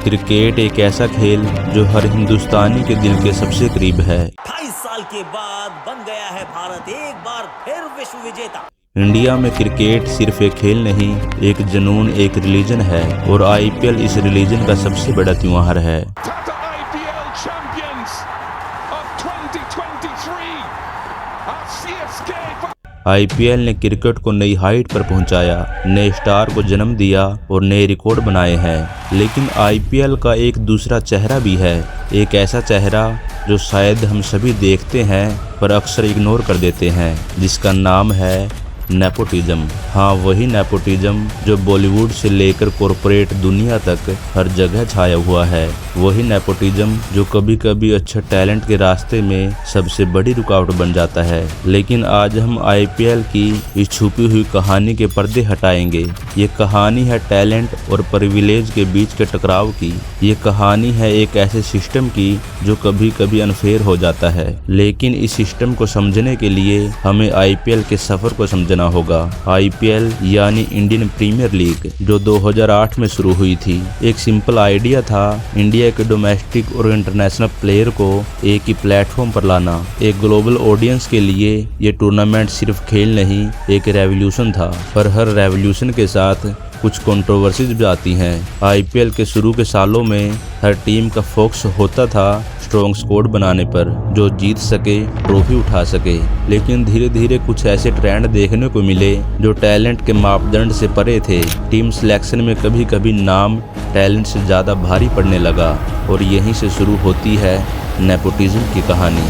Cricket एक ऐसा खेल जो हर हिंदुस्तानी के दिल के सबसे करीब है। 28 साल के बाद बन गया है भारत एक बार फिर विश्व विजेता। इंडिया में क्रिकेट सिर्फ एक खेल नहीं, एक जुनून, एक रिलीजन है और आईपीएल इस रिलीजन का सबसे बड़ा त्योहार है। आईपीएल ने क्रिकेट को नई हाइट पर पहुंचाया, नए स्टार को जन्म दिया और नए रिकॉर्ड बनाए हैं। लेकिन आईपीएल का एक दूसरा चेहरा भी है, एक ऐसा चेहरा जो शायद हम सभी देखते हैं पर अक्सर इग्नोर कर देते हैं, जिसका नाम है नेपोटिज्म। हाँ, वही नेपोटिज्म जो बॉलीवुड से लेकर कॉरपोरेट दुनिया तक हर जगह छाया हुआ है। वही नेपोटिज्म जो कभी कभी अच्छे टैलेंट के रास्ते में सबसे बड़ी रुकावट बन जाता है। लेकिन आज हम आईपीएल की इस छुपी हुई कहानी के पर्दे हटाएंगे। ये कहानी है टैलेंट और प्रिविलेज के बीच के टकराव की। ये कहानी है एक ऐसे सिस्टम की जो कभी कभी अनफेयर हो जाता है। लेकिन इस सिस्टम को समझने के लिए हमें आईपीएल के सफर को समझना होगा। आईपीएल यानी इंडियन प्रीमियर लीग जो 2008 में शुरू हुई थी, एक सिंपल आइडिया था, इंडिया के डोमेस्टिक और इंटरनेशनल प्लेयर को एक ही प्लेटफॉर्म पर लाना। एक ग्लोबल ऑडियंस के लिए ये टूर्नामेंट सिर्फ खेल नहीं, एक रेवोल्यूशन था। पर हर रेवोल्यूशन के साथ कुछ कंट्रोवर्सीज भी आती हैं। आईपीएल के शुरू के सालों में हर टीम का फोकस होता था स्ट्रॉन्ग स्क्वाड बनाने पर जो जीत सके, ट्रॉफी उठा सके। लेकिन धीरे धीरे कुछ ऐसे ट्रेंड देखने को मिले जो टैलेंट के मापदंड से परे थे। टीम सिलेक्शन में कभी कभी नाम टैलेंट से ज़्यादा भारी पड़ने लगा और यहीं से शुरू होती है नेपोटिज्म की कहानी।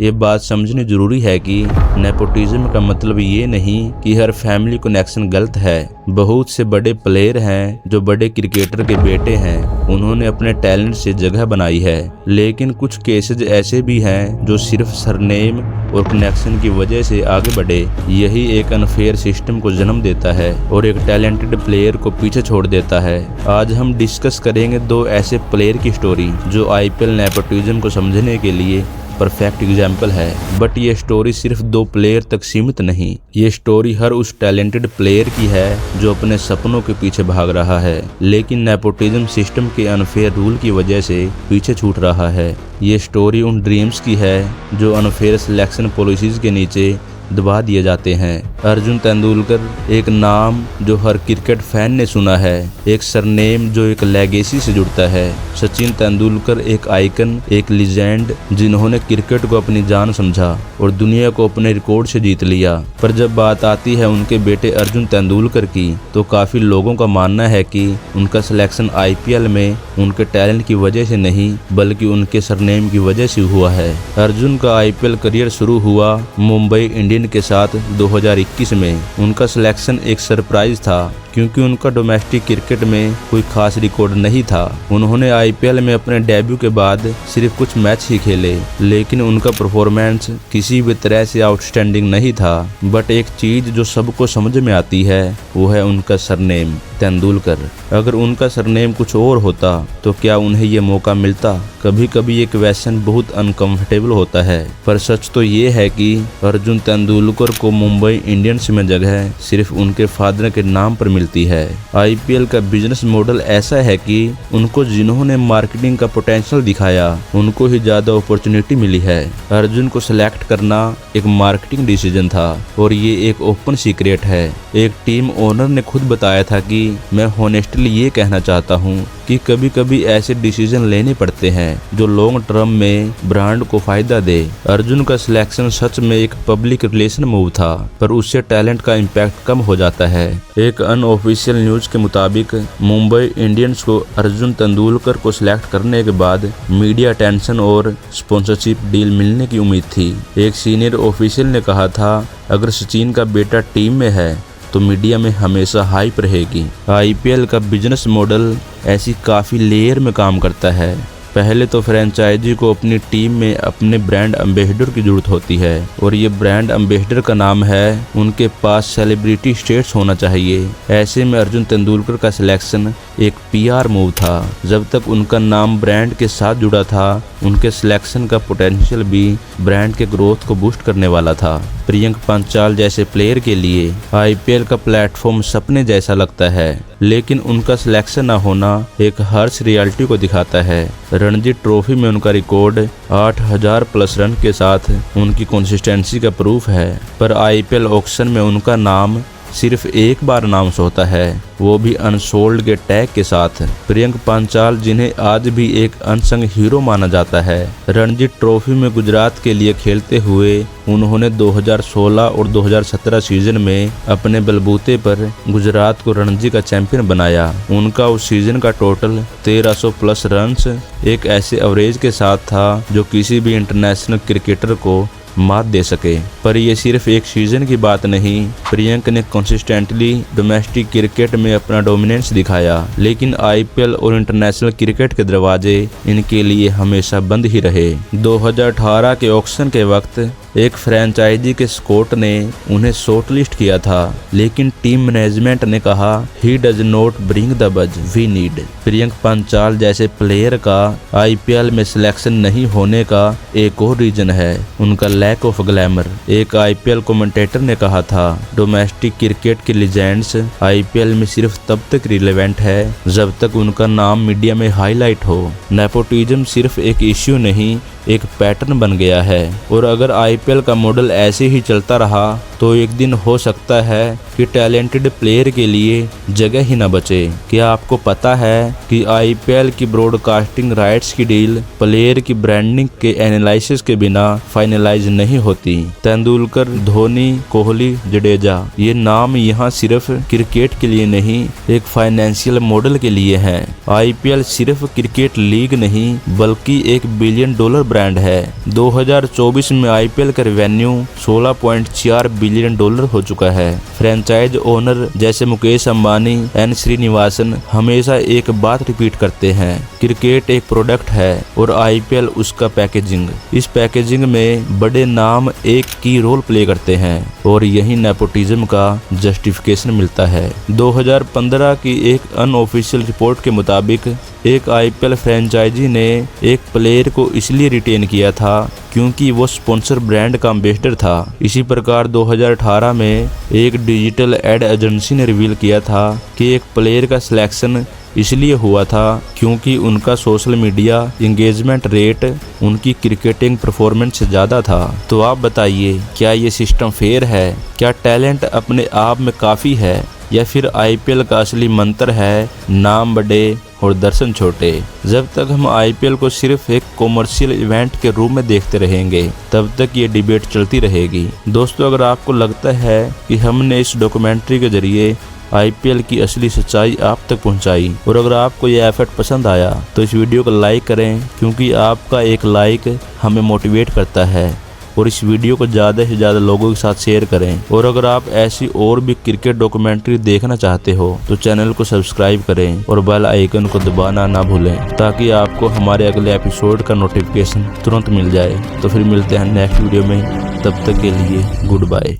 ये बात समझनी जरूरी है कि नेपोटिज्म का मतलब ये नहीं कि हर फैमिली कनेक्शन गलत है। बहुत से बड़े प्लेयर हैं जो बड़े क्रिकेटर के बेटे हैं, उन्होंने अपने टैलेंट से जगह बनाई है। लेकिन कुछ केसेस ऐसे भी हैं जो सिर्फ सरनेम और कनेक्शन की वजह से आगे बढ़े। यही एक अनफेयर सिस्टम को जन्म देता है और एक टैलेंटेड प्लेयर को पीछे छोड़ देता है। आज हम डिस्कस करेंगे दो ऐसे प्लेयर की स्टोरी जो आईपीएल नेपोटिज्म को समझने के लिए परफेक्ट एग्जाम्पल है। बट ये स्टोरी सिर्फ दो प्लेयर तक सीमित नहीं, ये स्टोरी हर उस टैलेंटेड प्लेयर की है जो अपने सपनों के पीछे भाग रहा है लेकिन नेपोटिज्म सिस्टम के अनफेयर रूल की वजह से पीछे छूट रहा है। ये स्टोरी उन ड्रीम्स की है जो अनफेयर सिलेक्शन पॉलिसीज के नीचे दबा दिए जाते हैं। अर्जुन तेंदुलकर एक नाम जो हर क्रिकेट फैन ने सुना है, एक सरनेम जो एक लेगेसी से जुड़ता है। सचिन तेंदुलकर एक आइकन, एक लीजेंड जिन्होंने क्रिकेट को अपनी जान समझा और दुनिया को अपने रिकॉर्ड से जीत लिया। पर जब बात आती है उनके बेटे अर्जुन तेंदुलकर की तो काफी लोगों का मानना है कि उनका सिलेक्शन आईपीएल में उनके टैलेंट की वजह से नहीं बल्कि उनके सरनेम की वजह से हुआ है। अर्जुन का आईपीएल करियर शुरू हुआ मुंबई इंडियंस के साथ 2021 में। उनका सिलेक्शन एक सरप्राइज था क्योंकि उनका डोमेस्टिक क्रिकेट में कोई खास रिकॉर्ड नहीं था। उन्होंने आईपीएल में अपने डेब्यू के बाद सिर्फ कुछ मैच ही खेले, लेकिन उनका परफॉर्मेंस किसी भी तरह से आउटस्टैंडिंग नहीं था। बट एक चीज जो सबको समझ में आती है वो है उनका सरनेम तेंदुलकर। अगर उनका सरनेम कुछ और होता तो क्या उन्हें ये मौका मिलता? कभी कभी ये क्वेश्चन बहुत अनकंफर्टेबल होता है, पर सच तो ये है कि अर्जुन तेंदुलकर को मुंबई इंडियंस में जगह सिर्फ उनके फादर के नाम पर मिलती है। आईपीएल का बिजनेस मॉडल ऐसा है कि उनको जिन्होंने मार्केटिंग का पोटेंशियल दिखाया उनको ही ज्यादा अपॉर्चुनिटी मिली है। अर्जुन को सिलेक्ट करना एक मार्केटिंग डिसीजन था और ये एक ओपन सीक्रेट है। एक टीम ओनर ने खुद बताया था कि मैं हॉनेस्टली ये कहना चाहता हूँ कि कभी कभी ऐसे डिसीजन लेने पड़ते हैं जो लॉन्ग टर्म में ब्रांड को फायदा दे। अर्जुन का सिलेक्शन सच में एक पब्लिक रिलेशन मूव था, पर उससे टैलेंट का इम्पैक्ट कम हो जाता है। एक अनऑफिशियल न्यूज के मुताबिक मुंबई इंडियंस को अर्जुन तेंदुलकर को सिलेक्ट करने के बाद मीडिया अटेंशन और स्पॉन्सरशिप डील मिलने की उम्मीद थी। एक सीनियर ऑफिशियल ने कहा था, अगर सचिन का बेटा टीम में है तो मीडिया में हमेशा हाइप रहेगी। आईपीएल का बिजनेस मॉडल ऐसी काफ़ी लेयर में काम करता है। पहले तो फ्रेंचाइजी को अपनी टीम में अपने ब्रांड एम्बेसडर की जरूरत होती है और ये ब्रांड एम्बेसडर का नाम है उनके पास सेलिब्रिटी स्टेटस होना चाहिए। ऐसे में अर्जुन तेंदुलकर का सिलेक्शन एक पीआर मूव था। जब तक उनका नाम ब्रांड के साथ जुड़ा था उनके सिलेक्शन का पोटेंशियल भी ब्रांड के ग्रोथ को बूस्ट करने वाला था। प्रियंक पांचाल जैसे प्लेयर के लिए आईपीएल का प्लेटफॉर्म सपने जैसा लगता है। लेकिन उनका सिलेक्शन न होना एक हार्श रियलिटी को दिखाता है। रणजी ट्रॉफी में उनका रिकॉर्ड 8000 प्लस रन के साथ उनकी कंसिस्टेंसी का प्रूफ है, पर आईपीएल ऑक्शन में उनका नाम सिर्फ एक बार अनाउंस होता है, वो भी अनसोल्ड के टैग के साथ। प्रियंक पांचाल, जिन्हें आज भी एक अनसंग हीरो माना जाता है, रणजी ट्रॉफी में गुजरात के लिए खेलते हुए उन्होंने 2016 और 2017 सीजन में अपने बलबूते पर गुजरात को रणजी का चैंपियन बनाया। उनका उस सीजन का टोटल 1300 प्लस रन्स एक ऐसे एवरेज के साथ था जो किसी भी इंटरनेशनल क्रिकेटर को मात दे सके। पर ये सिर्फ एक सीजन की बात नहीं, प्रियंक ने कंसिस्टेंटली डोमेस्टिक क्रिकेट में अपना डोमिनेंस दिखाया, लेकिन आईपीएल और इंटरनेशनल क्रिकेट के दरवाजे इनके लिए हमेशा बंद ही रहे। 2018 के ऑक्शन के वक्त एक फ्रेंचाइजी के स्काउट ने उन्हें शॉर्टलिस्ट किया था, लेकिन टीम मैनेजमेंट ने कहा he does not bring the बज वी नीड। प्रियंक पांचाल जैसे प्लेयर का आईपीएल में सिलेक्शन नहीं होने का एक और रीजन है उनका लैक ऑफ ग्लैमर। एक आईपीएल कमेंटेटर ने कहा था, डोमेस्टिक क्रिकेट के लीजेंड्स आईपीएल में सिर्फ तब तक रिलेवेंट है जब तक उनका नाम मीडिया में हाईलाइट हो। नेपोटिज्म सिर्फ एक इश्यू नहीं, एक पैटर्न बन गया है, और अगर आईपीएल का मॉडल ऐसे ही चलता रहा तो एक दिन हो सकता है कि टैलेंटेड प्लेयर के लिए जगह ही न बचे। क्या आपको पता है कि आईपीएल की ब्रॉडकास्टिंग राइट्स की डील प्लेयर की ब्रांडिंग के एनालिसिस के बिना फाइनलाइज नहीं होती? तेंदुलकर, धोनी, कोहली, जडेजा, ये नाम यहाँ सिर्फ क्रिकेट के लिए नहीं, एक फाइनेंशियल मॉडल के लिए है। आईपीएल सिर्फ क्रिकेट लीग नहीं बल्कि $1 बिलियन ब्रांड है। 2024 में आईपीएल का रेवेन्यू $16.4 बिलियन हो चुका है। फ्रेंचाइज ओनर जैसे मुकेश अंबानी, एन श्रीनिवासन हमेशा एक बात रिपीट करते हैं, क्रिकेट एक प्रोडक्ट है और आईपीएल उसका पैकेजिंग। इस पैकेजिंग में बड़े नाम एक की रोल प्ले करते हैं और यही नेपोटिज्म का जस्टिफिकेशन मिलता है। 2015 की एक अनऑफिशियल रिपोर्ट के मुताबिक एक आईपीएल फ्रेंचाइजी ने एक प्लेयर को इसलिए रिटेन किया था क्योंकि वो स्पॉन्सर ब्रांड का एम्बेसडर था। इसी प्रकार 2018 में एक डिजिटल एड एजेंसी ने रिवील किया था कि एक प्लेयर का सिलेक्शन इसलिए हुआ था क्योंकि उनका सोशल मीडिया एंगेजमेंट रेट उनकी क्रिकेटिंग परफॉर्मेंस से ज़्यादा था। तो आप बताइए, क्या ये सिस्टम फेयर है? क्या टैलेंट अपने आप में काफ़ी है या फिर आईपीएल का असली मंत्र है नाम बड़े और दर्शन छोटे? जब तक हम आईपीएल को सिर्फ एक कॉमर्शियल इवेंट के रूप में देखते रहेंगे तब तक ये डिबेट चलती रहेगी। दोस्तों, अगर आपको लगता है कि हमने इस डॉक्यूमेंट्री के जरिए आईपीएल की असली सच्चाई आप तक पहुंचाई और अगर आपको यह एफर्ट पसंद आया तो इस वीडियो को लाइक करें, क्योंकि आपका एक लाइक हमें मोटिवेट करता है, और इस वीडियो को ज़्यादा से ज़्यादा लोगों के साथ शेयर करें। और अगर आप ऐसी और भी क्रिकेट डॉक्यूमेंट्री देखना चाहते हो तो चैनल को सब्सक्राइब करें और बेल आइकन को दबाना ना भूलें, ताकि आपको हमारे अगले एपिसोड का नोटिफिकेशन तुरंत मिल जाए। तो फिर मिलते हैं नेक्स्ट वीडियो में, तब तक के लिए गुड बाय।